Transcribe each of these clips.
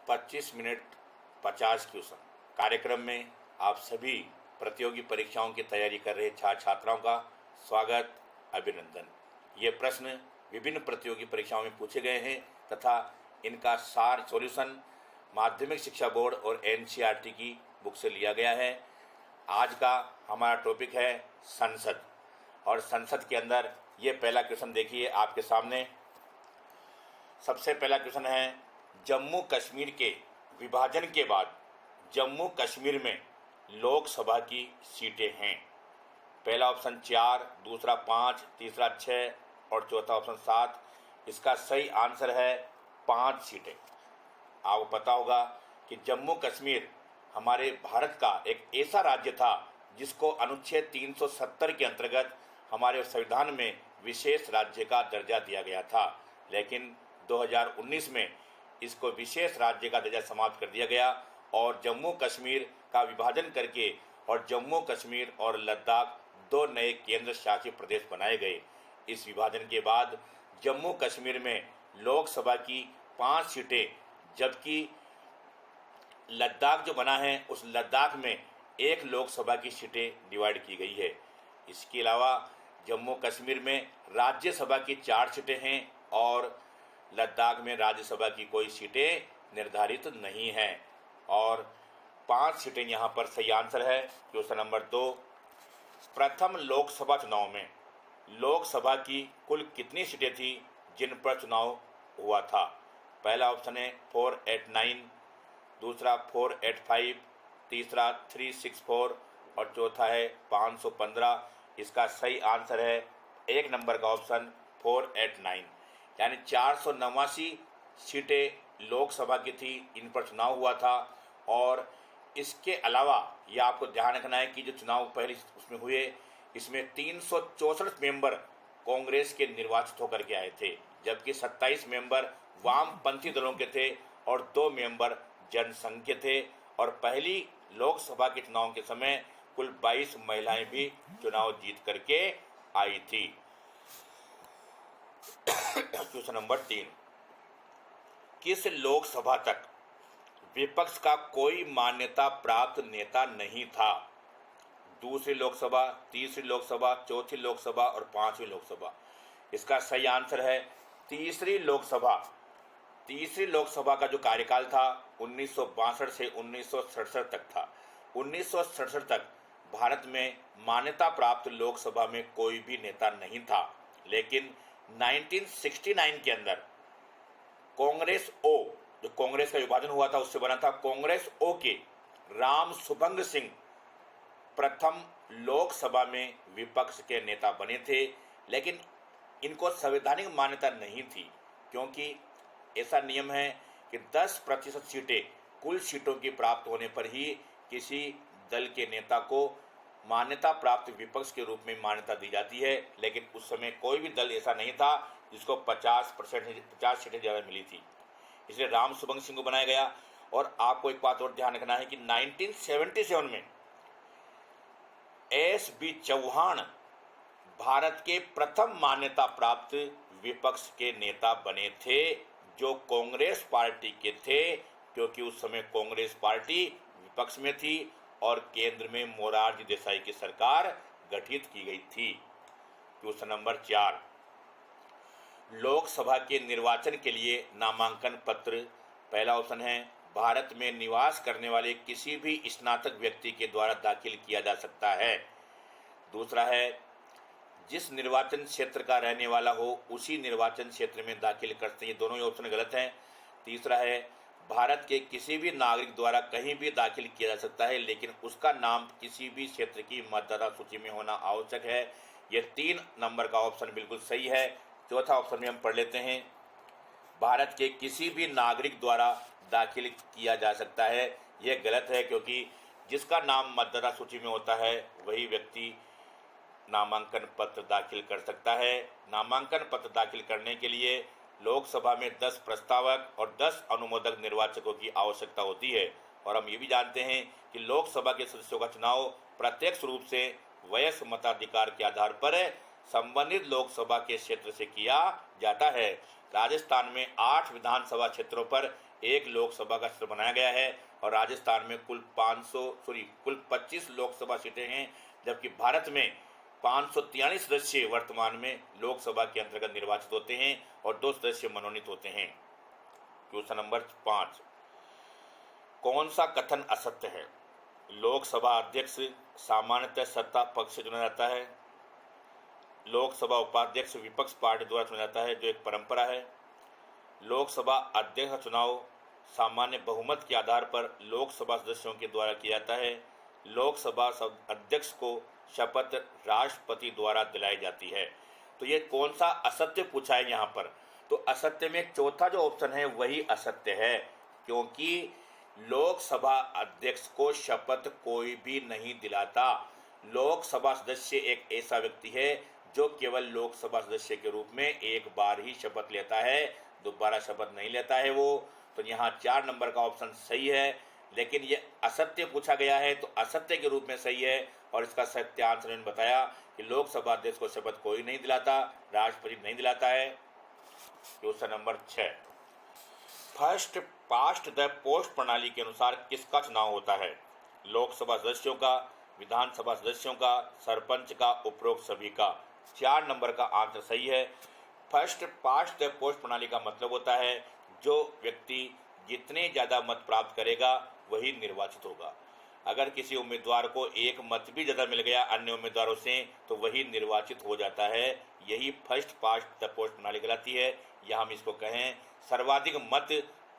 25 minute 50 question कार्यक्रम में आप सभी प्रतियोगी परीक्षाओं की तैयारी कर रहे छात्र छात्राओं का स्वागत, अभिनंदन। ये प्रश्न विभिन्न प्रतियोगी परीक्षाओं में पूछे गए हैं तथा इनका सार सॉल्यूशन माध्यमिक शिक्षा बोर्ड और एनसीईआरटी की बुक से लिया गया है। आज का हमारा टॉपिक है संसद, और संसद के अंदर ये पहला क्वेश्चन देखिए आपके सामने। सबसे पहला क्वेश्चन है, जम्मू कश्मीर के विभाजन के बाद जम्मू कश्मीर में लोकसभा की सीटें हैं। पहला ऑप्शन 4, दूसरा 5, तीसरा 6 और चौथा ऑप्शन 7। इसका सही आंसर है 5 सीटें। आपको पता होगा कि जम्मू कश्मीर हमारे भारत का एक ऐसा राज्य था जिसको अनुच्छेद 370 के अंतर्गत हमारे संविधान में विशेष राज्य का दर्जा दिया गया था, लेकिन 2019 में इसको विशेष राज्य का दर्जा समाप्त कर दिया गया और जम्मू कश्मीर का विभाजन करके और जम्मू कश्मीर और लद्दाख 2 नए केंद्र शासित प्रदेश बनाए गए। इस विभाजन के बाद जम्मू कश्मीर में लोकसभा की 5 सीटें, जबकि लद्दाख जो बना है उस लद्दाख में 1 लोकसभा की सीटें डिवाइड की गई है। इसके अलावा जम्मू कश्मीर में राज्यसभा की 4 सीटें हैं और लद्दाख में राज्यसभा की कोई सीटें निर्धारित नहीं हैं और 5 सीटें यहाँ पर सही आंसर है। क्वेश्चन नंबर 2, प्रथम लोकसभा चुनाव में लोकसभा की कुल कितनी सीटें थी जिन पर चुनाव हुआ था? पहला ऑप्शन है 489, दूसरा 485, तीसरा 364 और चौथा है 515। इसका सही आंसर है 1 नंबर का ऑप्शन 489, यानी 489 सीटें लोकसभा की थी, इन पर चुनाव हुआ था। और इसके अलावा ये आपको ध्यान रखना है कि जो चुनाव पहले उसमें हुए, इसमें 364 मेंबर कांग्रेस के निर्वाचित होकर के आए थे, जबकि 27 मेंबर वामपंथी दलों के थे और 2 मेंबर जनसंघ के थे। और पहली लोकसभा के चुनाव के समय कुल 22 महिलाएं भी चुनाव जीत करके आई थी। क्वेश्चन नंबर 3, किस लोकसभा तक विपक्ष का कोई मान्यता प्राप्त नेता नहीं था? दूसरी लोकसभा, तीसरी लोकसभा, चौथी लोकसभा और 5वीं लोकसभा। इसका सही आंसर है तीसरी लोकसभा। तीसरी लोकसभा का जो कार्यकाल था 1962 से 1967 तक था। 1967 तक भारत में मान्यता प्राप्त लोकसभा में कोई भी नेता नहीं था, लेकिन 1969 के अंदर कांग्रेस ओ, जो कांग्रेस का विभाजन हुआ था उससे बना था, कांग्रेस ओ के राम सुभंग सिंह प्रथम लोकसभा में विपक्ष के नेता बने थे, लेकिन इनको संवैधानिक मान्यता नहीं थी, क्योंकि ऐसा नियम है कि 10% सीटें कुल सीटों की प्राप्त होने पर ही किसी दल के नेता को मान्यता प्राप्त विपक्ष के रूप में मान्यता दी जाती है। लेकिन उस समय कोई भी दल ऐसा नहीं था जिसको 50 सीटें ज़्यादा मिली थी, इसलिए राम सुभंग सिंह को बनाया गया। और आपको एक बात और ध्यान रखना है कि 1977 में S.B. चौहान भारत के प्रथम मान्यता प्राप्त विपक्ष के नेता बने थे, जो कांग्रेस पार्टी के थे, क्योंकि उस समय कांग्रेस पार्टी विपक्ष में थी और केंद्र में मोरारजी देसाई की सरकार गठित की गई थी। क्वेश्चन नंबर 4, लोकसभा के निर्वाचन के लिए नामांकन पत्र। पहला ऑप्शन है भारत में निवास करने वाले किसी भी स्नातक व्यक्ति के द्वारा दाखिल किया जा सकता है। दूसरा है जिस निर्वाचन क्षेत्र का रहने वाला हो उसी निर्वाचन क्षेत्र में दाखिल करते हैं। ये दोनों ही ऑप्शन गलत हैं। तीसरा है भारत के किसी भी नागरिक द्वारा कहीं भी दाखिल किया जा सकता है, लेकिन उसका नाम किसी भी क्षेत्र की मतदाता सूची में होना आवश्यक है। ये 3 नंबर का ऑप्शन बिल्कुल सही है। चौथा ऑप्शन में हम पढ़ लेते हैं, भारत के किसी भी नागरिक द्वारा दाखिल किया जा सकता है। यह गलत है, क्योंकि जिसका नाम मतदाता सूची में होता है वही व्यक्ति नामांकन पत्र दाखिल कर सकता है। नामांकन पत्र दाखिल करने के लिए लोकसभा में 10 प्रस्तावक और 10 अनुमोदक निर्वाचकों की आवश्यकता होती है। और हम ये भी जानते हैं कि लोकसभा के सदस्यों का चुनाव प्रत्यक्ष रूप से वयस्क मताधिकार के आधार पर संबंधित लोकसभा के क्षेत्र से किया जाता है। राजस्थान में 8 विधानसभा क्षेत्रों पर एक लोकसभा का क्षेत्र बनाया गया है और राजस्थान में कुल 25 लोकसभा सीटें हैं, जबकि भारत में 543 सदस्य वर्तमान में लोकसभा के अंतर्गत निर्वाचित होते हैं और 2 सदस्य मनोनीत होते हैं। क्वेश्चन नंबर 5, कौन सा कथन असत्य है? लोकसभा अध्यक्ष सामान्यतः सत्ता पक्ष से चुना जाता है। लोकसभा उपाध्यक्ष विपक्ष पार्टी द्वारा चुना जाता है, जो एक परंपरा है। लोकसभा अध्यक्ष का चुनाव सामान्य बहुमत के आधार पर लोकसभा सदस्यों के द्वारा किया जाता है। लोकसभा अध्यक्ष को शपथ राष्ट्रपति द्वारा दिलाई जाती है। तो ये कौन सा असत्य पूछा है यहाँ पर? तो असत्य में चौथा जो ऑप्शन है वही असत्य है, क्योंकि लोकसभा अध्यक्ष को शपथ कोई भी नहीं दिलाता। लोकसभा सदस्य एक ऐसा व्यक्ति है जो केवल लोकसभा सदस्य के रूप में एक बार ही शपथ लेता है, दोबारा शपथ नहीं लेता है वो। तो यहाँ 4 नंबर का ऑप्शन सही है, लेकिन ये असत्य पूछा गया है तो असत्य के रूप में सही है। और इसका सत्य आंसर मैंने बताया कि लोकसभा अध्यक्ष को शपथ कोई नहीं दिलाता, राष्ट्रपति नहीं दिलाता है। Question number 6, first past the post प्रणाली के अनुसार किसका चुनाव होता है? लोकसभा सदस्यों का, विधानसभा सदस्यों का, सरपंच का, उपरोक्त सभी का। 4 नंबर का आंसर सही है। फर्स्ट पास्ट द पोस्ट प्रणाली का मतलब होता है जो व्यक्ति जितने ज़्यादा मत प्राप्त करेगा वही निर्वाचित होगा। अगर किसी उम्मीदवार को एक मत भी ज़्यादा मिल गया अन्य उम्मीदवारों से तो वही निर्वाचित हो जाता है। यही फर्स्ट पास्ट द पोस्ट प्रणाली कहलाती है, या हम इसको कहें सर्वाधिक मत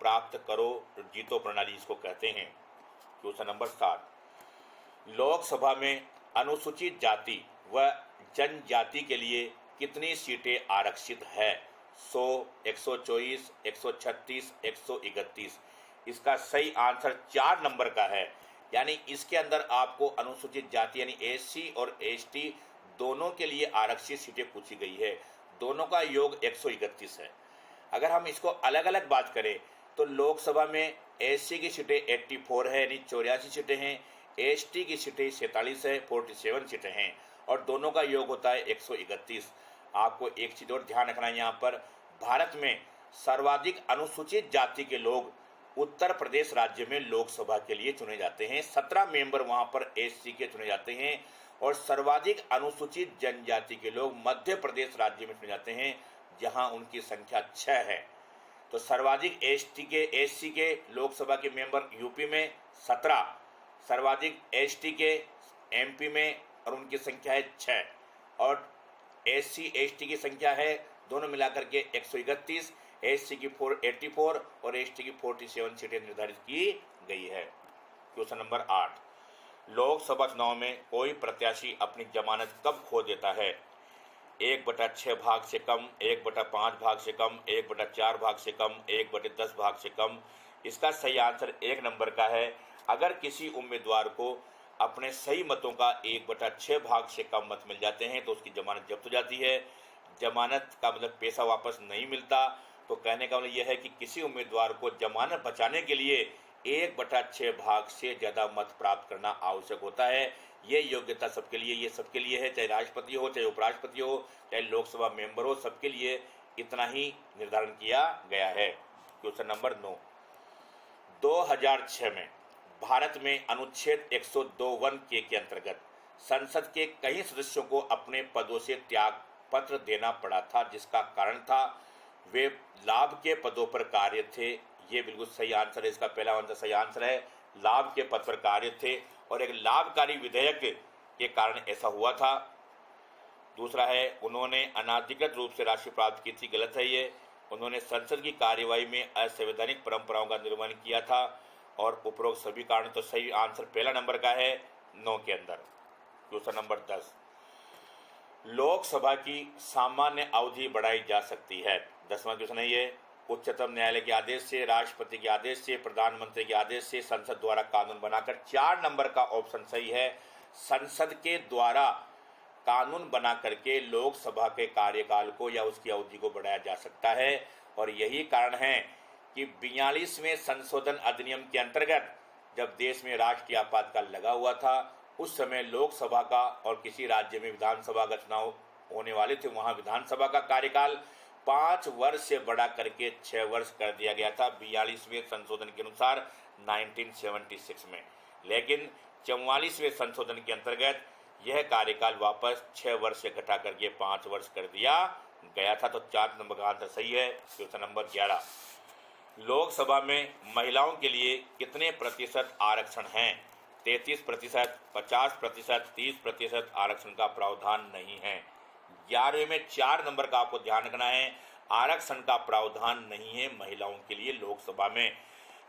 प्राप्त करो जीतो प्रणाली इसको कहते हैं। क्वेश्चन नंबर 7, लोकसभा में अनुसूचित जाति व जनजाति के लिए कितनी सीटें आरक्षित है? 100, 124, 136, 131। इसका सही आंसर 4 नंबर का है। यानी इसके अंदर आपको अनुसूचित जाति यानी एससी और एसटी दोनों के लिए आरक्षित सीटें पूछी गई है। दोनों का योग 131 है। अगर हम इसको अलग अलग बात करें तो लोकसभा में एससी की सीटें 84 है यानी 84 सीटें हैं, एसटी की सीटें 47 है 47 सीटें हैं, और दोनों का योग होता है 131। आपको एक चीज और ध्यान रखना है, यहाँ पर भारत में सर्वाधिक अनुसूचित जाति के लोग उत्तर प्रदेश राज्य में लोकसभा के लिए चुने जाते हैं। 17 मेंबर वहां पर एससी के चुने जाते हैं, और सर्वाधिक अनुसूचित जनजाति के लोग मध्य प्रदेश राज्य में चुने जाते हैं, जहां उनकी संख्या 6 है। तो सर्वाधिक एससी के लोकसभा के मेंबर यूपी में 17, सर्वाधिक एसटी के एमपी में और उनकी संख्या है 6, और एससी एसटी की संख्या है दोनों मिलाकर के 131, एससी की 484 और एसटी की 47 सीटें निर्धारित की गई है। क्वेश्चन नंबर 8, लोकसभा चुनाव में कोई प्रत्याशी अपनी जमानत कब खो देता है? 1/6 भाग से कम, 1/5 भाग से कम, 1/4 भाग से कम, 1/10 भाग से कम। इसका सही आंसर 1 नंबर का है। अगर किसी उम्मीदवार को अपने सही मतों का 1/6 भाग से कम मत मिल जाते हैं तो उसकी जमानत जब्त हो जाती है। जमानत का मतलब पैसा वापस नहीं मिलता। तो कहने का मतलब यह है कि किसी उम्मीदवार को जमानत बचाने के लिए 1/6 भाग से ज़्यादा मत प्राप्त करना आवश्यक होता है। ये योग्यता सबके लिए, ये सबके लिए है, चाहे राष्ट्रपति हो, चाहे उपराष्ट्रपति हो, चाहे लोकसभा मेंबर हो, सबके लिए इतना ही निर्धारण किया गया है। क्वेश्चन नंबर 9, 2006 में भारत में अनुच्छेद 102(1) के अंतर्गत संसद के कई सदस्यों को अपने पदों से त्याग पत्र देना पड़ा था, जिसका कारण था वे लाभ के पदों पर कार्य थे। ये बिल्कुल सही आंसर है। इसका पहला आंसर सही आंसर है, लाभ के पद पर कार्य थे और एक लाभकारी विधेयक के कारण ऐसा हुआ था। दूसरा है, उन्होंने अनाधिकृत रूप से राशि प्राप्त की थी, गलत है ये। उन्होंने संसद की कार्यवाही में असंवैधानिक परंपराओं का निर्वहन किया था, और उपरोक्त सभी कारण। तो सही आंसर पहला नंबर का है 9 के अंदर। क्वेश्चन नंबर 10, लोकसभा की सामान्य अवधि बढ़ाई जा सकती है। 10वां क्वेश्चन है ये। उच्चतम न्यायालय के आदेश से, राष्ट्रपति के आदेश से, प्रधानमंत्री के आदेश से, संसद द्वारा कानून बनाकर। 4 नंबर का ऑप्शन सही है। संसद के द्वारा कानून बना करके लोकसभा के कार्यकाल को या उसकी अवधि को बढ़ाया जा सकता है, और यही कारण है कि 42वें संशोधन अधिनियम के अंतर्गत जब देश में राष्ट्रीय आपातकाल लगा हुआ था उस समय लोकसभा का और किसी राज्य में विधानसभा का चुनाव होने वाले थे, वहां विधानसभा का कार्यकाल 5 वर्ष से बढ़ा करके 6 वर्ष कर दिया गया था 42वें संशोधन के अनुसार 1976 में। लेकिन 44वें संशोधन के अंतर्गत यह कार्यकाल वापस 6 वर्ष से घटा करके 5 वर्ष कर दिया गया था। तो 4 नंबर का आंसर सही है। क्वेश्चन नंबर 11, लोकसभा में महिलाओं के लिए कितने प्रतिशत आरक्षण हैं? 33%, 50%, 30% आरक्षण का प्रावधान नहीं है। 11वें में 4 नंबर का आपको ध्यान रखना है, आरक्षण का प्रावधान नहीं है महिलाओं के लिए लोकसभा में।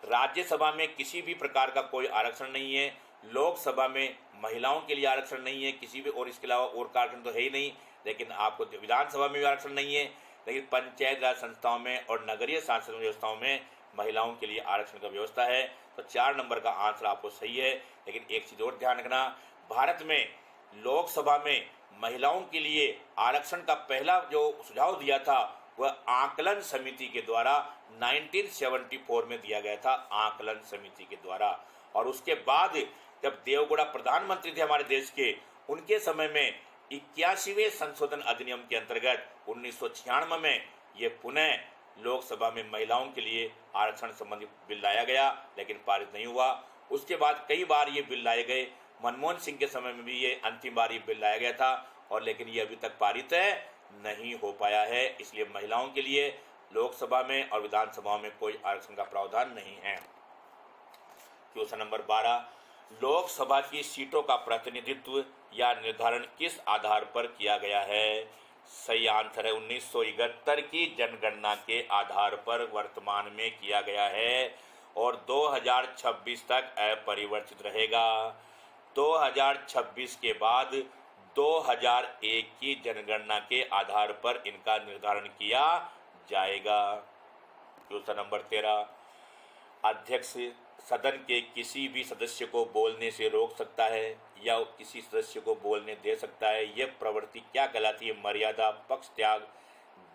राज्यसभा में किसी भी प्रकार का कोई आरक्षण नहीं है, लोकसभा में महिलाओं के लिए आरक्षण नहीं है किसी भी, और इसके अलावा और आरक्षण तो है ही नहीं। लेकिन आपको विधानसभा में भी आरक्षण नहीं है, लेकिन पंचायत राज संस्थाओं में और नगरीय शासन व्यवस्थाओं में महिलाओं के लिए आरक्षण का व्यवस्था है। तो 4 नंबर का आंसर आपको सही है। लेकिन एक चीज और ध्यान रखना, भारत में लोकसभा में महिलाओं के लिए आरक्षण का पहला जो सुझाव दिया था वह आकलन समिति के द्वारा 1974 में दिया गया था, आकलन समिति के द्वारा। और उसके बाद जब देवगौड़ा प्रधानमंत्री थे हमारे देश के, उनके समय में 81वें संशोधन अधिनियम के अंतर्गत 1996 में ये पुनः लोकसभा में महिलाओं के लिए आरक्षण संबंधी बिल लाया गया, लेकिन पारित नहीं हुआ। उसके बाद कई बार ये बिल लाए गए, मनमोहन सिंह के समय में भी ये अंतिम बार ये बिल लाया गया था, और लेकिन ये अभी तक पारित नहीं हो पाया है। इसलिए महिलाओं के लिए लोकसभा में और विधानसभाओं में कोई आरक्षण का प्रावधान नहीं है। क्वेश्चन नंबर 12, लोकसभा की सीटों का प्रतिनिधित्व या निर्धारण किस आधार पर किया गया है? सही आंसर है 1971 की जनगणना के आधार पर वर्तमान में किया गया है, और 2026 तक अपरिवर्तित रहेगा। 2026 के बाद 2001 की जनगणना के आधार पर इनका निर्धारण किया जाएगा। क्वेश्चन नंबर 13, अध्यक्ष सदन के किसी भी सदस्य को बोलने से रोक सकता है या किसी सदस्य को बोलने दे सकता है। यह प्रवृत्ति क्या कहलाती है? मर्यादा, पक्ष त्याग,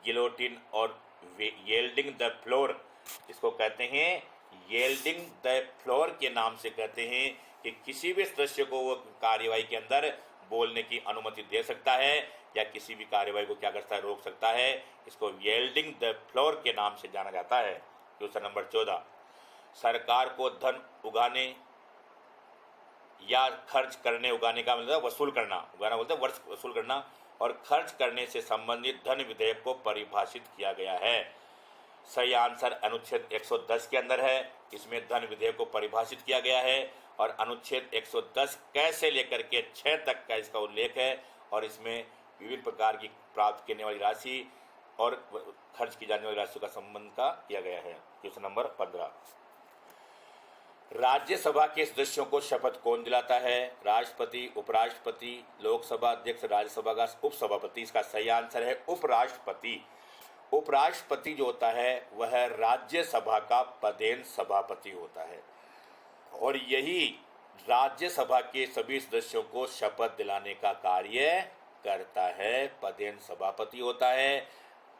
गिलोटिन और येल्डिंग द फ्लोर। इसको कहते हैं येल्डिंग द फ्लोर के नाम से कहते हैं कि किसी भी सदस्य को वो कार्यवाही के अंदर बोलने की अनुमति दे सकता है या किसी भी कार्यवाही को क्या करता है, रोक सकता है। इसको येल्डिंग द फ्लोर के नाम से जाना जाता है। क्वेश्चन नंबर 14, सरकार को धन उगाने या खर्च करने, उगाने का मतलब वसूल करना, उगाना बोलते हैं वर्ष वसूल करना, और खर्च करने से संबंधित धन विधेयक को परिभाषित किया गया है। सही आंसर अनुच्छेद 110 के अंदर है। इसमें धन विधेयक को परिभाषित किया गया है, और अनुच्छेद 110 कैसे लेकर के 6 तक का इसका उल्लेख है, और इसमें विभिन्न प्रकार की प्राप्त करने वाली राशि और खर्च की जाने वाली राशि का संबंध का किया गया है। क्वेश्चन नंबर 15, राज्यसभा के सदस्यों को शपथ कौन दिलाता है? राष्ट्रपति, उपराष्ट्रपति, लोकसभा अध्यक्ष, राज्यसभा का उपसभापति। इसका सही आंसर है उपराष्ट्रपति। उपराष्ट्रपति जो होता है वह राज्यसभा का पदेन सभापति होता है, और यही राज्यसभा के सभी सदस्यों को शपथ दिलाने का कार्य करता है, पदेन सभापति होता है।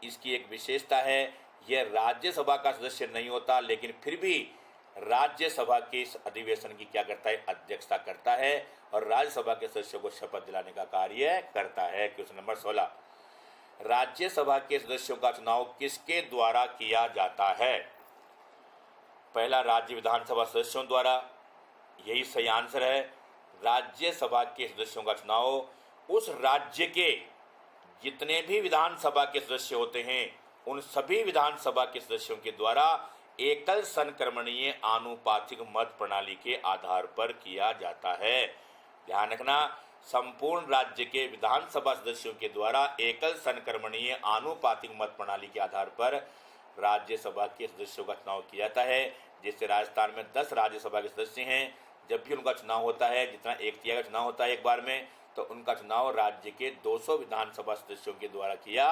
इसकी एक विशेषता है, यह राज्यसभा का सदस्य नहीं होता, लेकिन फिर भी राज्यसभा के अधिवेशन की क्या करता है, अध्यक्षता करता है, और राज्यसभा के सदस्यों को शपथ दिलाने का कार्य करता है। क्वेश्चन नंबर 16, राज्यसभा के सदस्यों का चुनाव किसके द्वारा किया जाता है? पहला, राज्य विधानसभा सदस्यों द्वारा, यही सही आंसर है। राज्यसभा के सदस्यों का चुनाव उस राज्य के जितने भी विधानसभा के सदस्य होते हैं उन सभी विधानसभा के सदस्यों के द्वारा एकल संक्रमणीय आनुपातिक मत प्रणाली के आधार पर किया जाता है। ध्यान रखना, संपूर्ण राज्य के विधानसभा सदस्यों के द्वारा एकल संक्रमणीय आनुपातिक मत प्रणाली के आधार पर राज्यसभा के सदस्यों का चुनाव किया जाता है। जिससे राजस्थान में 10 राज्यसभा के सदस्य हैं, जब भी उनका चुनाव होता है, जितना एक तिहाई का चुनाव होता है एक बार में, तो उनका चुनाव राज्य के 200 विधानसभा सदस्यों के द्वारा किया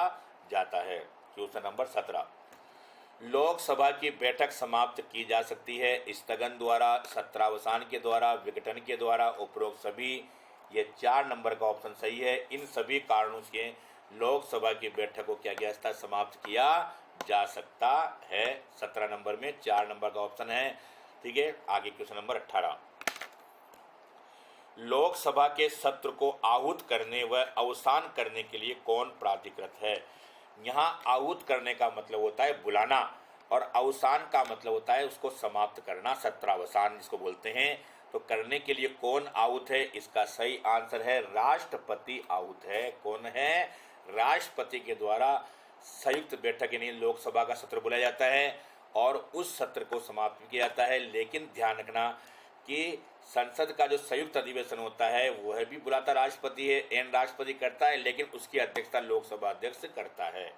जाता है। क्वेश्चन नंबर 17, लोकसभा की बैठक समाप्त की जा सकती है स्थगन द्वारा, सत्रावसान के द्वारा, विघटन के द्वारा, उपरोक्त सभी। ये 4 नंबर का ऑप्शन सही है। इन सभी कारणों से लोकसभा की बैठक को क्या किया जाता, समाप्त किया जा सकता है। 17 नंबर में 4 नंबर का ऑप्शन है। ठीक है, आगे क्वेश्चन नंबर 18, लोकसभा के सत्र को आहूत करने व अवसान करने के लिए कौन प्राधिकृत है? यहाँ आहूत करने का मतलब होता है बुलाना, और अवसान का मतलब होता है उसको समाप्त करना, सत्रावसान जिसको बोलते हैं। तो करने के लिए कौन आहूत है? इसका सही आंसर है राष्ट्रपति आहूत है। कौन है? राष्ट्रपति के द्वारा संयुक्त बैठक यानी लोकसभा का सत्र बुलाया जाता है और उस सत्र को समाप्त किया जाता है। लेकिन ध्यान रखना कि संसद का जो संयुक्त अधिवेशन होता है वह भी बुलाता राष्ट्रपति है, एन राष्ट्रपति करता है, लेकिन उसकी अध्यक्षता लोकसभा अध्यक्ष करता है।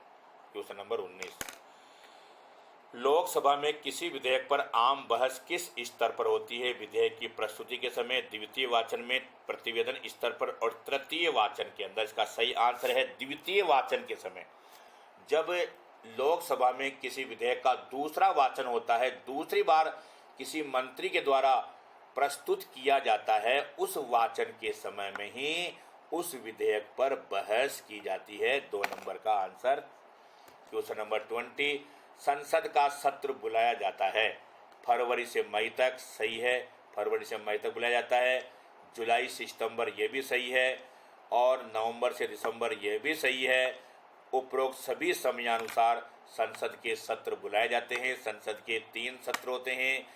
क्वेश्चन नंबर 19, लोकसभा में किसी विधेयक पर आम बहस किस स्तर पर होती है? विधेयक की प्रस्तुति के समय, द्वितीय वाचन में, प्रतिवेदन स्तर पर और तृतीय वाचन के अंदर। इसका सही आंसर है द्वितीय वाचन के समय। जब लोकसभा में किसी विधेयक का दूसरा वाचन होता है, दूसरी बार किसी मंत्री के द्वारा प्रस्तुत किया जाता है, उस वाचन के समय में ही उस विधेयक पर बहस की जाती है। 2 नंबर का आंसर। क्वेश्चन नंबर 20, संसद का सत्र बुलाया जाता है फरवरी से मई तक। सही है, फरवरी से मई तक बुलाया जाता है। जुलाई से सितंबर ये भी सही है, और नवंबर से दिसंबर ये भी सही है। उपरोक्त सभी समयानुसार संसद के सत्र बुलाए जाते हैं। संसद के 3 सत्र होते हैं,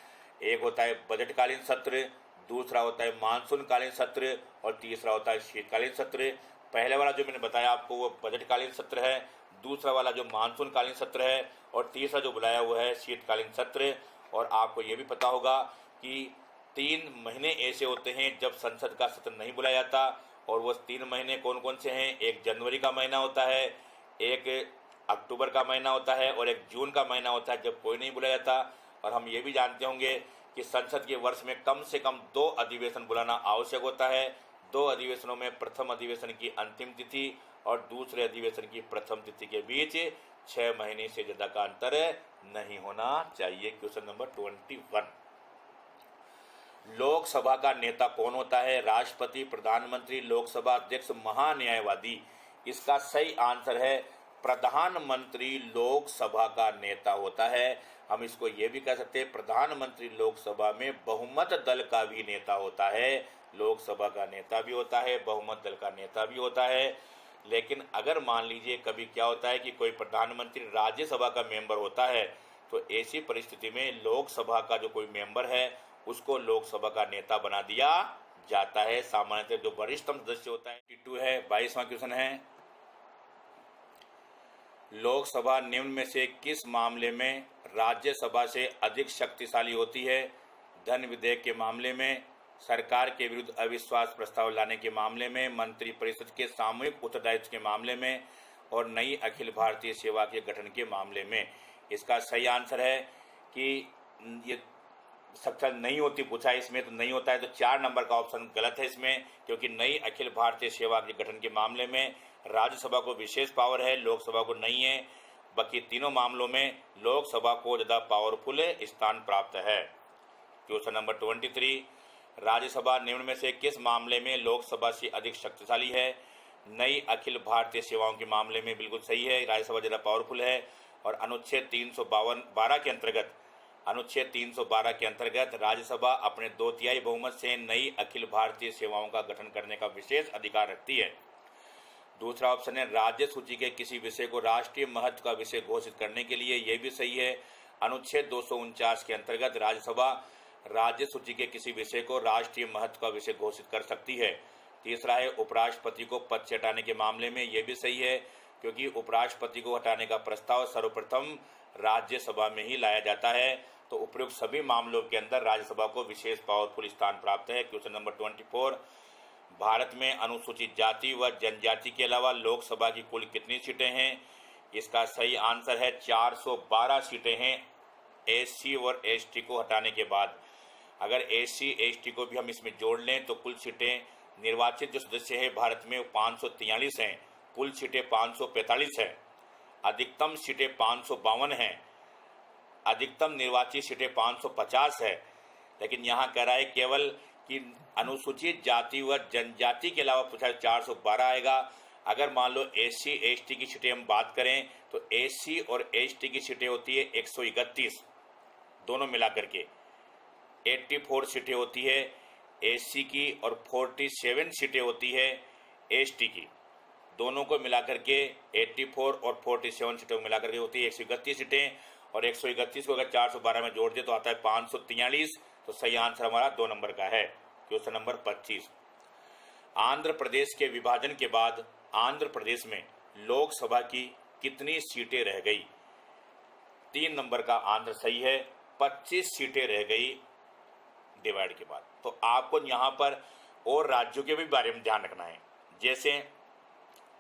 एक होता है बजटकालीन सत्र, दूसरा होता है मानसूनकालीन सत्र, और तीसरा होता है शीतकालीन सत्र। पहले वाला जो मैंने बताया आपको वो बजटकालीन सत्र है, दूसरा वाला जो मानसूनकालीन सत्र है, और तीसरा जो बुलाया हुआ है शीतकालीन सत्र। और आपको ये भी पता होगा कि 3 महीने ऐसे होते हैं जब संसद का सत्र नहीं बुलाया जाता, और वो 3 महीने कौन कौन से हैं? एक जनवरी का महीना होता है, एक अक्टूबर का महीना होता है, और एक जून का महीना होता है जब कोई नहीं बुलाया जाता। और हम ये भी जानते होंगे कि संसद के वर्ष में कम से कम 2 अधिवेशन बुलाना आवश्यक होता है। 2 अधिवेशनों में प्रथम अधिवेशन की अंतिम तिथि और दूसरे अधिवेशन की प्रथम तिथि के बीच 6 महीने से ज़्यादा का अंतर नहीं होना चाहिए। क्वेश्चन नंबर 21, लोकसभा का नेता कौन होता है? राष्ट्रपति, प्रधानमंत्री, लोकसभा अध्यक्ष, महान्यायवादी। इसका सही आंसर है प्रधानमंत्री लोकसभा का नेता होता है। हम इसको ये भी कह सकते हैं प्रधानमंत्री लोकसभा में बहुमत दल का भी नेता होता है। लोकसभा का नेता भी होता है, बहुमत दल का नेता भी होता है। लेकिन अगर मान लीजिए कभी क्या होता है कि कोई प्रधानमंत्री राज्यसभा का मेंबर होता है, तो ऐसी परिस्थिति में लोकसभा का जो कोई मेंबर है उसको लोकसभा का नेता बना दिया जाता है। सामान्यतः जो वरिष्ठतम सदस्य होता है 22 है। 22वां क्वेश्चन है, लोकसभा निम्न में से किस मामले में राज्यसभा से अधिक शक्तिशाली होती है? धन विधेयक के मामले में, सरकार के विरुद्ध अविश्वास प्रस्ताव लाने के मामले में, मंत्रिपरिषद के सामूहिक उत्तरदायित्व के मामले में, और नई अखिल भारतीय सेवा के गठन के मामले में। इसका सही आंसर है कि ये सक्षम नहीं होती, पूछा है इसमें तो नहीं होता है, तो 4 नंबर का ऑप्शन गलत है इसमें, क्योंकि नई अखिल भारतीय सेवा के गठन के मामले में राज्यसभा को विशेष पावर है, लोकसभा को नहीं है। बाकी तीनों मामलों में लोकसभा को ज़्यादा पावरफुल स्थान प्राप्त है। क्वेश्चन नंबर 23, राज्यसभा निम्न में से किस मामले में लोकसभा से अधिक शक्तिशाली है? नई अखिल भारतीय सेवाओं के मामले में बिल्कुल सही है, राज्यसभा ज़्यादा पावरफुल है। और अनुच्छेद 312 के अंतर्गत, अनुच्छेद 312 के अंतर्गत राज्यसभा अपने 2/3 बहुमत से नई अखिल भारतीय सेवाओं का गठन करने का विशेष अधिकार रखती है। दूसरा ऑप्शन है राज्य सूची के किसी विषय को राष्ट्रीय महत्व का विषय घोषित करने के लिए, यह भी सही है। अनुच्छेद 249 के अंतर्गत राज्यसभा राज्य सूची के किसी विषय को राष्ट्रीय महत्व का विषय घोषित कर सकती है। तीसरा है उपराष्ट्रपति को पद से हटाने के मामले में, यह भी सही है, क्योंकि उपराष्ट्रपति को हटाने का प्रस्ताव सर्वप्रथम राज्यसभा में ही लाया जाता है। तो उपयुक्त सभी मामलों के अंदर राज्यसभा को विशेष पावरफुल स्थान प्राप्त है। क्वेश्चन नंबर 24, भारत में अनुसूचित जाति व जनजाति के अलावा लोकसभा की कुल कितनी सीटें हैं? इसका सही आंसर है 412 सीटें हैं एससी और एसटी को हटाने के बाद। अगर एससी एसटी को भी हम इसमें जोड़ लें तो कुल सीटें निर्वाचित जो सदस्य हैं भारत में 543 हैं, कुल सीटें 545 हैं, अधिकतम सीटें 552 हैं, अधिकतम निर्वाचित सीटें 550 है। लेकिन यहाँ कह रहा है केवल कि अनुसूचित जाति व जनजाति के अलावा पूछा 412 आएगा। अगर मान लो एससी एसटी की सीटें हम बात करें तो एससी और एसटी की सीटें होती है 131, दोनों मिलाकर के 84 सीटें होती है एससी की और 47 सीटें होती है एसटी की, दोनों को मिलाकर के 84 और 47 सीटों को मिलाकर के होती है 131 सीटें, और 131 को अगर 412 में जोड़ दे तो आता है 543। तो सही आंसर हमारा 2 नंबर का है, क्वेश्चन नंबर 25। आंध्र प्रदेश के विभाजन के बाद आंध्र प्रदेश में लोकसभा की कितनी सीटें रह गई? 3 नंबर का आंसर सही है, 25 सीटें रह गई डिवाइड के बाद। तो आपको यहाँ पर और राज्यों के भी बारे में ध्यान रखना है। जैसे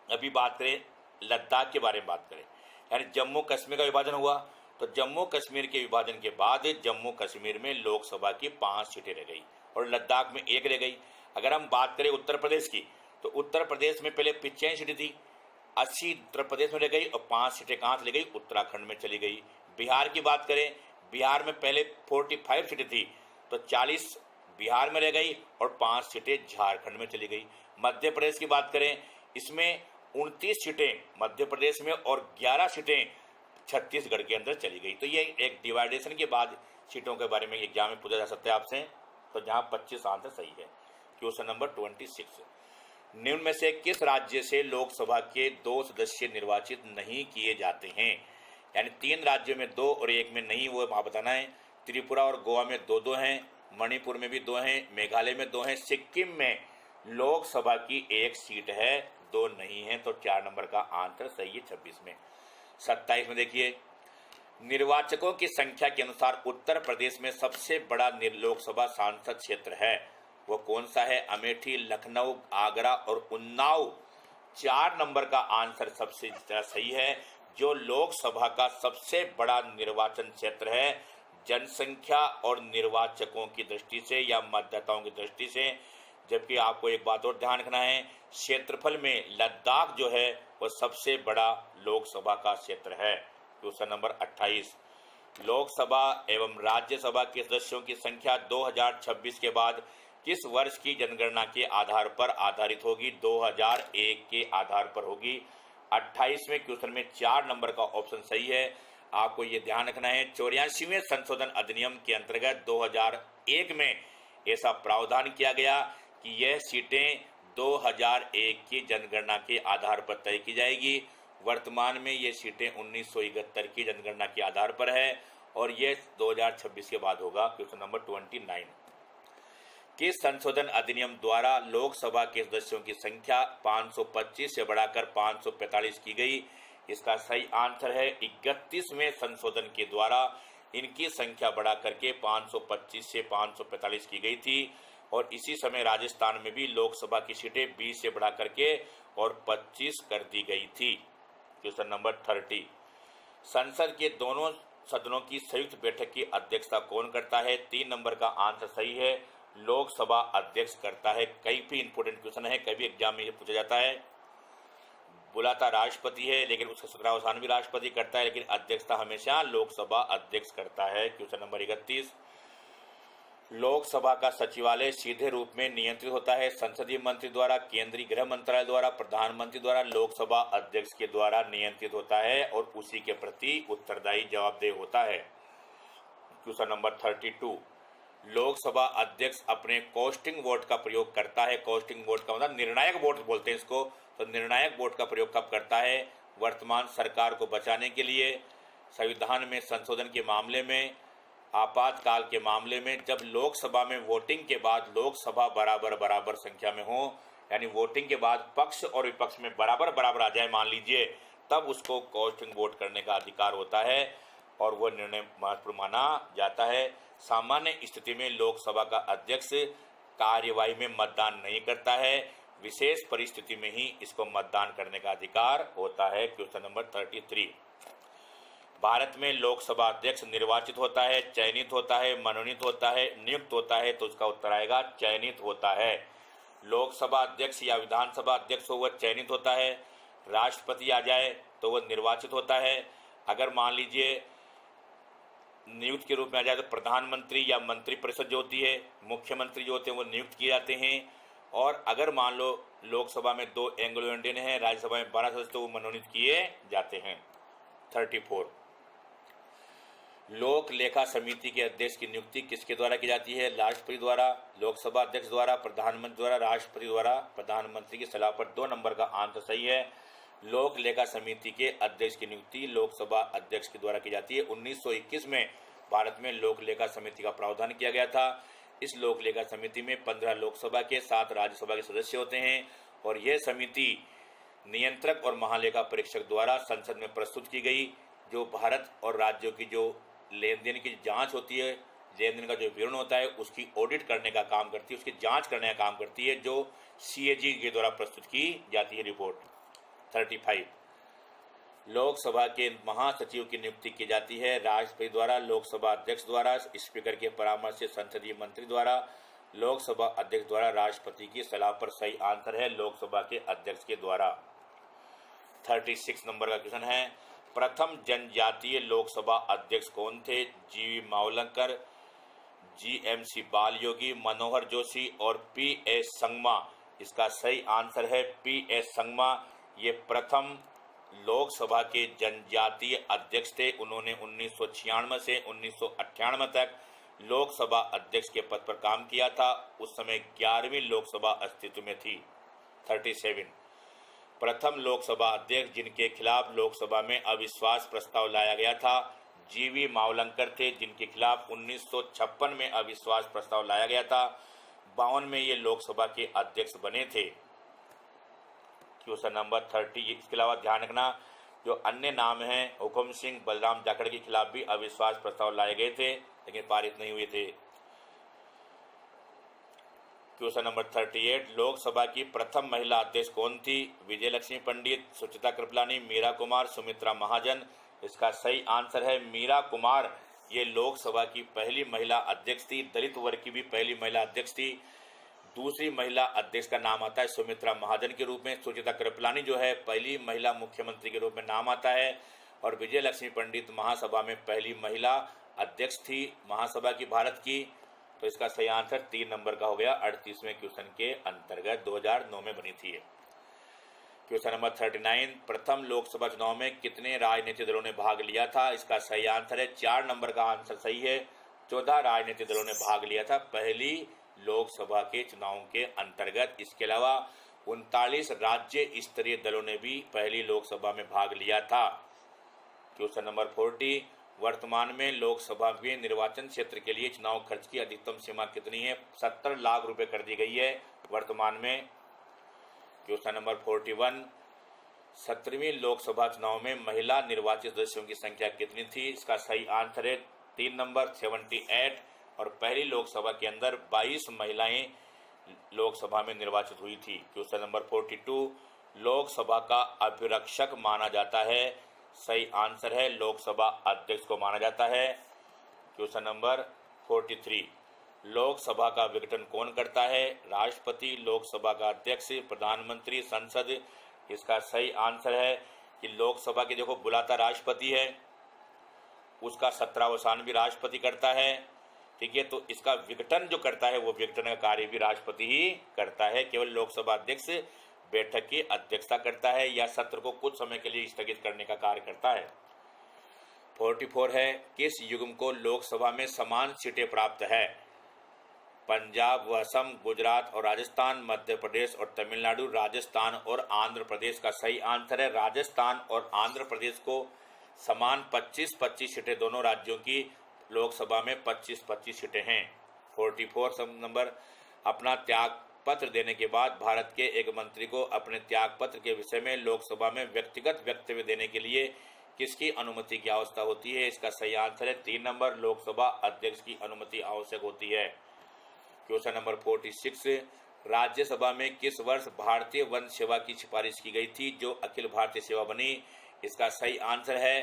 अभी बात करें लद्दाख के बारे में बात करें, यानी जम्मू कश्मीर का विभाजन हुआ, तो जम्मू कश्मीर के विभाजन के बाद जम्मू कश्मीर में लोकसभा की 5 सीटें रह गई और लद्दाख में 1 रह गई। अगर हम बात करें उत्तर प्रदेश की, तो उत्तर प्रदेश में पहले 85 सीटें थी, 80 उत्तर प्रदेश में रह गई और 5 सीटें कहाँ चली गई? उत्तराखंड में चली गई। बिहार की बात करें, बिहार में पहले 45 सीटें थी, तो 40 बिहार में रह गई और 5 सीटें झारखंड में चली गई। मध्य प्रदेश की बात करें, इसमें 29 सीटें मध्य प्रदेश में और 11 सीटें छत्तीसगढ़ के अंदर चली गई। तो ये एक डिवाइडेशन के बाद सीटों के बारे में एग्जाम में पूछा जा सकता है आपसे। तो जहाँ 25 आंसर सही है। क्वेश्चन नंबर 26, निम्न में से किस राज्य से लोकसभा के 2 सदस्य निर्वाचित नहीं किए जाते हैं? यानी 3 राज्यों में 2 और 1 में नहीं, वो वहाँ बताना है। त्रिपुरा और गोवा में 2-2 हैं, मणिपुर में भी 2 हैं, मेघालय में 2 हैं, सिक्किम में लोकसभा की 1 सीट है, 2 नहीं है। तो 4 नंबर का आंसर सही है 26 में। 27 में देखिए, निर्वाचकों की संख्या के अनुसार उत्तर प्रदेश में सबसे बड़ा लोकसभा सांसद क्षेत्र है, वो कौन सा है? अमेठी, लखनऊ, आगरा और उन्नाव। 4 नंबर का आंसर सबसे सही है। जो लोकसभा का सबसे बड़ा निर्वाचन क्षेत्र है जनसंख्या और निर्वाचकों की दृष्टि से या मतदाताओं की दृष्टि से। जबकि आपको एक बात और ध्यान रखना है, क्षेत्रफल में लद्दाख जो है वो सबसे बड़ा लोकसभा का क्षेत्र है। क्वेश्चन नंबर 28, लोकसभा एवं राज्यसभा के सदस्यों की संख्या 2026 के बाद किस वर्ष की जनगणना के आधार पर आधारित होगी? 2001 के आधार पर होगी। 28वें क्वेश्चन में 4 नंबर का ऑप्शन सही है। आपको ये ध्यान रखना है, 84वें संशोधन अधिनियम के अंतर्गत 2001 में ऐसा प्रावधान किया गया कि यह सीटें 2001 की जनगणना के आधार पर तय की जाएगी। वर्तमान में ये सीटें 1971 की जनगणना के आधार पर है और ये 2026 के बाद होगा। क्वेश्चन नंबर 29, किस संशोधन अधिनियम द्वारा लोकसभा के सदस्यों की संख्या 525 से बढ़ाकर 545 की गई? इसका सही आंसर है 31वें संशोधन के द्वारा इनकी संख्या बढ़ा करके 525 से 545 की गई थी। और इसी समय राजस्थान में भी लोकसभा की सीटें 20 से बढ़ा करके और 25 कर दी गई थी। क्वेश्चन नंबर 30, संसद के दोनों सदनों की संयुक्त बैठक की अध्यक्षता कौन करता है? 3 नंबर का आंसर सही है, लोकसभा अध्यक्ष करता है। कई भी इंपोर्टेंट क्वेश्चन है, कभी एग्जाम में ये पूछा जाता है। बुलाता राष्ट्रपति है, लेकिन उसका सत्रावसान भी राष्ट्रपति करता है, लेकिन अध्यक्षता हमेशा लोकसभा अध्यक्ष करता है। क्वेश्चन नंबर 31, लोकसभा का सचिवालय सीधे रूप में नियंत्रित होता है संसदीय मंत्री द्वारा, केंद्रीय गृह मंत्रालय द्वारा, प्रधानमंत्री द्वारा, लोकसभा अध्यक्ष के द्वारा नियंत्रित होता है और उसी के प्रति उत्तरदायी जवाबदेह होता है। क्वेश्चन नंबर 32, लोकसभा अध्यक्ष अपने कास्टिंग वोट का प्रयोग करता है। कास्टिंग वोट का मतलब निर्णायक वोट बोलते हैं इसको। तो निर्णायक वोट का प्रयोग कब करता है? वर्तमान सरकार को बचाने के लिए, संविधान में संशोधन के मामले में, आपातकाल के मामले में, जब लोकसभा में वोटिंग के बाद लोकसभा बराबर संख्या में हो, यानी वोटिंग के बाद पक्ष और विपक्ष में बराबर आ जाए मान लीजिए, तब उसको कास्टिंग वोट करने का अधिकार होता है और वह निर्णय महत्वपूर्ण माना जाता है। सामान्य स्थिति में लोकसभा का अध्यक्ष कार्यवाही में मतदान नहीं करता है, विशेष परिस्थिति में ही इसको मतदान करने का अधिकार होता है। क्वेश्चन नंबर 33, भारत में लोकसभा अध्यक्ष निर्वाचित होता है, चयनित होता है, मनोनीत होता है, नियुक्त होता है? तो उसका उत्तर आएगा चयनित होता है। लोकसभा अध्यक्ष या विधानसभा अध्यक्ष हो वह चयनित होता है, राष्ट्रपति आ जाए तो वह निर्वाचित होता है, अगर मान लीजिए नियुक्त के रूप में आ जाए तो प्रधानमंत्री या मंत्रिपरिषद जो होती है, मुख्यमंत्री जो होते हैं वो नियुक्त किए जाते हैं, और अगर मान लो लोकसभा में 2 एंग्लो इंडियन हैं, राज्यसभा में 12 सदस्य, तो वो मनोनीत किए जाते हैं। 34, लोक लेखा समिति के अध्यक्ष की नियुक्ति किसके द्वारा की जाती है? राष्ट्रपति द्वारा, लोकसभा अध्यक्ष द्वारा, प्रधानमंत्री द्वारा, राष्ट्रपति द्वारा, प्रधानमंत्री की सलाह पर। 2 नंबर का आंसर सही है। लोक लेखा समिति के अध्यक्ष की नियुक्ति लोकसभा अध्यक्ष के द्वारा की जाती है। 1921 में भारत में लोक लेखा समिति का प्रावधान किया गया था। इस लोक लेखा समिति में 15 लोकसभा के 7 राज्यसभा के सदस्य होते हैं और यह समिति नियंत्रक और महालेखा परीक्षक द्वारा संसद में प्रस्तुत की गई, जो भारत और राज्यों की जो लेन देन की जांच होती है, लेन देन का जो विवरण होता है उसकी ऑडिट करने का काम करती है, उसकी जांच करने का काम करती है, जो CAG के द्वारा प्रस्तुत की जाती है रिपोर्ट। 35 लोकसभा के महासचिव की नियुक्ति की जाती है राष्ट्रपति द्वारा, लोकसभा अध्यक्ष द्वारा, स्पीकर के परामर्श से संसदीय मंत्री द्वारा, लोकसभा अध्यक्ष द्वारा, राष्ट्रपति की सलाह पर। सही आंसर है लोकसभा के अध्यक्ष के द्वारा। 36 नंबर का क्वेश्चन है, प्रथम जनजातीय लोकसभा अध्यक्ष कौन थे? GV मावलंकर, GMC बालयोगी, मनोहर जोशी और PS संगमा। इसका सही आंसर है PS संगमा। ये प्रथम लोकसभा के जनजातीय अध्यक्ष थे। उन्होंने 1996 से 1998 तक लोकसभा अध्यक्ष के पद पर काम किया था। उस समय 11वीं लोकसभा अस्तित्व में थी। 37 प्रथम लोकसभा अध्यक्ष जिनके खिलाफ लोकसभा में अविश्वास प्रस्ताव लाया गया था GV मावलंकर थे, जिनके खिलाफ 1956 में अविश्वास प्रस्ताव लाया गया था। 52 में ये लोकसभा के अध्यक्ष बने थे। Question number 30। इसके अलावा ध्यान रखना, जो अन्य नाम हैं, हुकुम सिंह, बलराम जाखड़ के खिलाफ भी अविश्वास प्रस्ताव लाए गए थे लेकिन पारित नहीं हुए थे। क्वेश्चन नंबर 38 लोकसभा की प्रथम महिला अध्यक्ष कौन थी? विजयलक्ष्मी पंडित, सुचिता कृपलानी, मीरा कुमार, सुमित्रा महाजन। इसका सही आंसर है मीरा कुमार। ये लोकसभा की पहली महिला अध्यक्ष थी, दलित वर्ग की भी पहली महिला अध्यक्ष थी। दूसरी महिला अध्यक्ष का नाम आता है सुमित्रा महाजन के रूप में। सुचिता कृपलानी जो है पहली महिला मुख्यमंत्री के रूप में नाम आता है और विजयलक्ष्मी पंडित महासभा में पहली महिला अध्यक्ष थी महासभा की भारत की। तो इसका सही आंसर 3 नंबर का हो गया 38वें क्वेश्चन के अंतर्गत 2009 में बनी थी। क्वेश्चन नंबर 39 प्रथम लोकसभा चुनाव में कितने राजनीतिक दलों ने भाग लिया था? इसका सही आंसर है 4 नंबर का आंसर सही है। 14 राजनीतिक दलों ने भाग लिया था पहली लोकसभा के चुनाव के अंतर्गत। इसके अलावा 39 राज्य स्तरीय दलों ने भी पहली लोकसभा में भाग लिया था। क्वेश्चन नंबर 40 वर्तमान में लोकसभा के निर्वाचन क्षेत्र के लिए चुनाव खर्च की अधिकतम सीमा कितनी है? 70 लाख रुपए कर दी गई है वर्तमान में। क्वेश्चन नंबर 41 17वीं लोकसभा चुनाव में महिला निर्वाचित सदस्यों की संख्या कितनी थी? इसका सही आंसर है 3 नंबर 78 और पहली लोकसभा के अंदर 22 महिलाएं लोकसभा में निर्वाचित हुई थी। क्वेश्चन नंबर 42 लोकसभा का अभिरक्षक माना जाता है? सही आंसर है लोकसभा अध्यक्ष को माना जाता है। क्वेश्चन नंबर 43 लोकसभा का विघटन कौन करता है? राष्ट्रपति, लोकसभा का अध्यक्ष, प्रधानमंत्री, संसद। इसका सही आंसर है कि लोकसभा के देखो बुलाता राष्ट्रपति है, उसका सत्रावसान भी राष्ट्रपति करता है, ठीक है। तो इसका विघटन जो करता है वो विघटन का कार्य भी राष्ट्रपति ही करता है। केवल लोकसभा अध्यक्ष बैठक की अध्यक्षता करता है या सत्र को कुछ समय के लिए स्थगित करने का कार्य करता है। 44 है किस युग्म को लोकसभा में समान सीटें प्राप्त है? पंजाब व असम, गुजरात और राजस्थान, मध्य प्रदेश और तमिलनाडु, राजस्थान और आंध्र प्रदेश। का सही आंसर है राजस्थान और आंध्र प्रदेश को समान 25-25 सीटें, दोनों राज्यों की लोकसभा में 25-25 सीटें हैं। 44 नंबर अपना त्याग पत्र देने के बाद भारत के एक मंत्री को अपने त्याग पत्र के विषय में लोकसभा में व्यक्तिगत वक्तव्य देने के लिए किसकी अनुमति की आवश्यकता होती है? इसका सही आंसर है 3 नंबर लोकसभा अध्यक्ष की अनुमति आवश्यक होती है। क्वेश्चन नंबर 46 राज्यसभा में किस वर्ष भारतीय वन सेवा की सिफारिश की गई थी जो अखिल भारतीय सेवा बनी? इसका सही आंसर है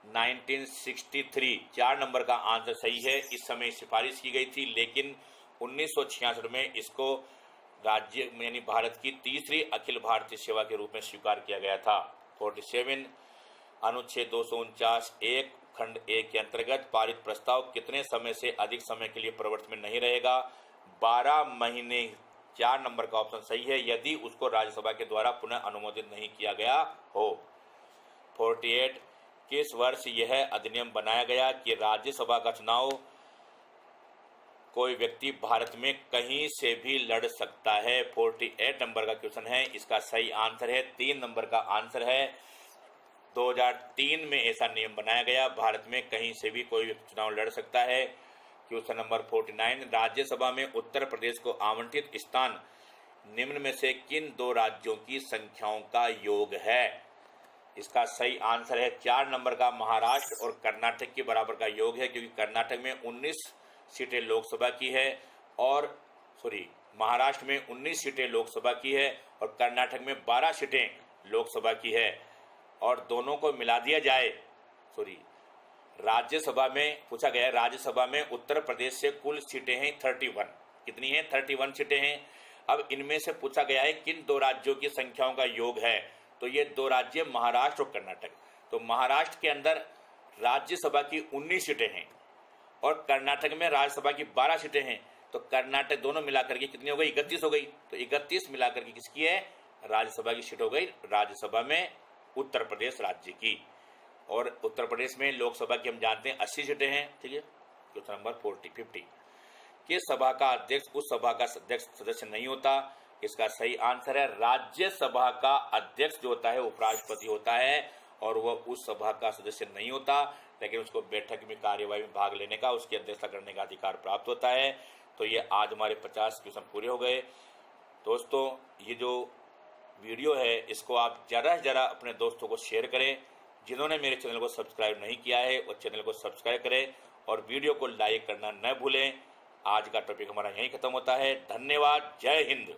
1963। 4 नंबर का आंसर सही है। इस समय सिफारिश की गई थी लेकिन 1966 में इसको राज्य यानी भारत की तीसरी अखिल भारतीय सेवा के रूप में स्वीकार किया गया था। 47 अनुच्छेद 249 1 खंड 1 के अंतर्गत पारित प्रस्ताव कितने समय से अधिक समय के लिए प्रवर्तन में नहीं रहेगा? 12 महीने। 4 नंबर का ऑप्शन सही है यदि उसको राज्यसभा के द्वारा पुनः अनुमोदित नहीं किया गया हो। 48 किस वर्ष यह अधिनियम बनाया गया कि राज्यसभा का चुनाव कोई व्यक्ति भारत में कहीं से भी लड़ सकता है? 48 नंबर का क्वेश्चन है। इसका सही आंसर है 3 नंबर का आंसर है। 2003 में ऐसा नियम बनाया गया, भारत में कहीं से भी कोई चुनाव लड़ सकता है। क्वेश्चन नंबर 49, राज्यसभा में उत्तर प्रदेश को आवंटित स्थान निम्न में से किन 2 राज्यों की संख्याओं का योग है? इसका सही आंसर है 4 नंबर का महाराष्ट्र और कर्नाटक के बराबर का योग है, क्योंकि कर्नाटक में 19 सीटें लोकसभा की है और महाराष्ट्र में 19 सीटें लोकसभा की है और कर्नाटक में 12 सीटें लोकसभा की है। और दोनों को मिला दिया जाए, राज्यसभा में पूछा गया, राज्यसभा में उत्तर प्रदेश से कुल सीटें हैं 31। कितनी हैं? 31 सीटें हैं। अब इनमें से पूछा गया है किन 2 राज्यों की संख्याओं का योग है, तो ये 2 राज्य महाराष्ट्र और कर्नाटक। तो महाराष्ट्र के अंदर राज्यसभा की 19 सीटें हैं और कर्नाटक में राज्यसभा की 12 सीटें हैं। तो कर्नाटक दोनों मिलाकर के कितनी हो गई? 31 हो गई। तो 31 मिलाकर के किसकी है? राज्यसभा की सीट हो गई, राज्यसभा में उत्तर प्रदेश राज्य की। और उत्तर प्रदेश में लोकसभा की हम जानते हैं 80 सीटें हैं। ठीक है। क्वेश्चन नंबर 50 किस सभा का अध्यक्ष उस सभा का अध्यक्ष सदस्य नहीं होता? इसका सही आंसर है राज्यसभा का अध्यक्ष जो होता है उपराष्ट्रपति होता है और वह उस सभा का सदस्य नहीं होता, लेकिन उसको बैठक में कार्यवाही में भाग लेने का, उसकी अध्यक्षता करने का अधिकार प्राप्त होता है। तो ये आज हमारे 50 क्वेश्चन पूरे हो गए। दोस्तों, ये जो वीडियो है इसको आप ज़्यादा से ज़्यादा अपने दोस्तों को शेयर करें। जिन्होंने मेरे चैनल को सब्सक्राइब नहीं किया है वो चैनल को सब्सक्राइब करें और वीडियो को लाइक करना न भूलें। आज का टॉपिक हमारा यहीं खत्म होता है। धन्यवाद। जय हिंद।